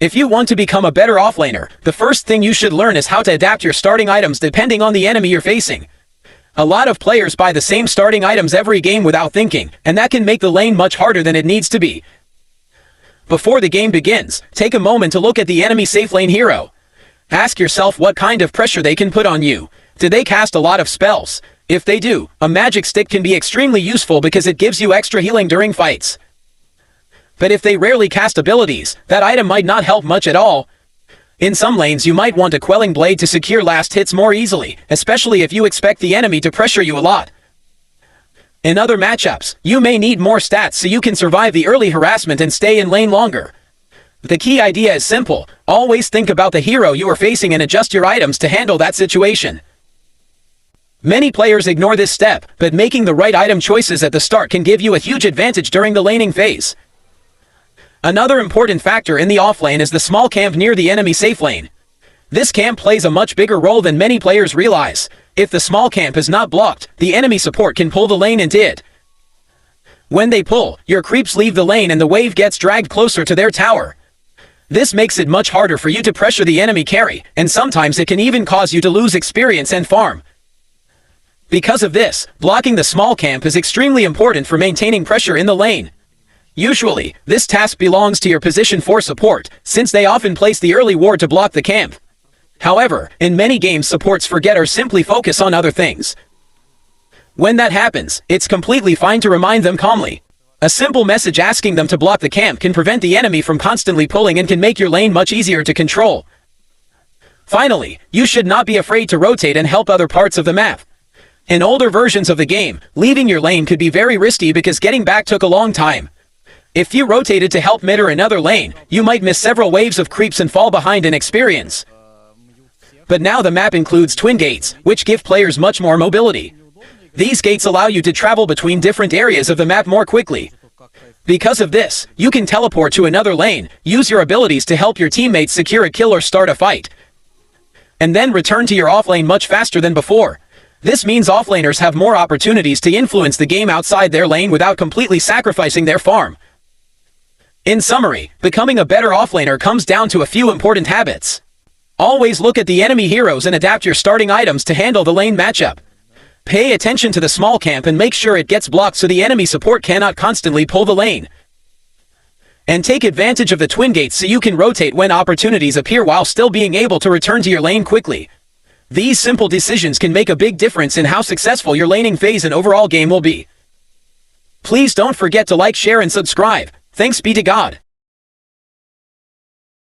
If you want to become a better offlaner, the first thing you should learn is how to adapt your starting items depending on the enemy you're facing. A lot of players buy the same starting items every game without thinking, and that can make the lane much harder than it needs to be. Before the game begins, take a moment to look at the enemy safe lane hero. Ask yourself what kind of pressure they can put on you. Do they cast a lot of spells? If they do, a magic stick can be extremely useful because it gives you extra healing during fights. But if they rarely cast abilities, that item might not help much at all. In some lanes you might want a quelling blade to secure last hits more easily, especially if you expect the enemy to pressure you a lot. In other matchups, you may need more stats so you can survive the early harassment and stay in lane longer. The key idea is simple: always think about the hero you are facing and adjust your items to handle that situation. Many players ignore this step, but making the right item choices at the start can give you a huge advantage during the laning phase. Another important factor in the offlane is the small camp near the enemy safe lane. This camp plays a much bigger role than many players realize. If the small camp is not blocked, the enemy support can pull the lane into it. When they pull, your creeps leave the lane and the wave gets dragged closer to their tower. This makes it much harder for you to pressure the enemy carry, and sometimes it can even cause you to lose experience and farm. Because of this, blocking the small camp is extremely important for maintaining pressure in the lane. Usually, this task belongs to your position 4 support, since they often place the early ward to block the camp. However, in many games supports forget or simply focus on other things. When that happens, it's completely fine to remind them calmly. A simple message asking them to block the camp can prevent the enemy from constantly pulling and can make your lane much easier to control. Finally, you should not be afraid to rotate and help other parts of the map. In older versions of the game, leaving your lane could be very risky because getting back took a long time. If you rotated to help mid or another lane, you might miss several waves of creeps and fall behind in experience. But now the map includes twin gates, which give players much more mobility. These gates allow you to travel between different areas of the map more quickly. Because of this, you can teleport to another lane, use your abilities to help your teammates secure a kill or start a fight, and then return to your offlane much faster than before. This means offlaners have more opportunities to influence the game outside their lane without completely sacrificing their farm. In summary, becoming a better offlaner comes down to a few important habits. Always look at the enemy heroes and adapt your starting items to handle the lane matchup. Pay attention to the small camp and make sure it gets blocked so the enemy support cannot constantly pull the lane. And take advantage of the twin gates so you can rotate when opportunities appear while still being able to return to your lane quickly. These simple decisions can make a big difference in how successful your laning phase and overall game will be. Please don't forget to like, share and subscribe. Thanks be to God.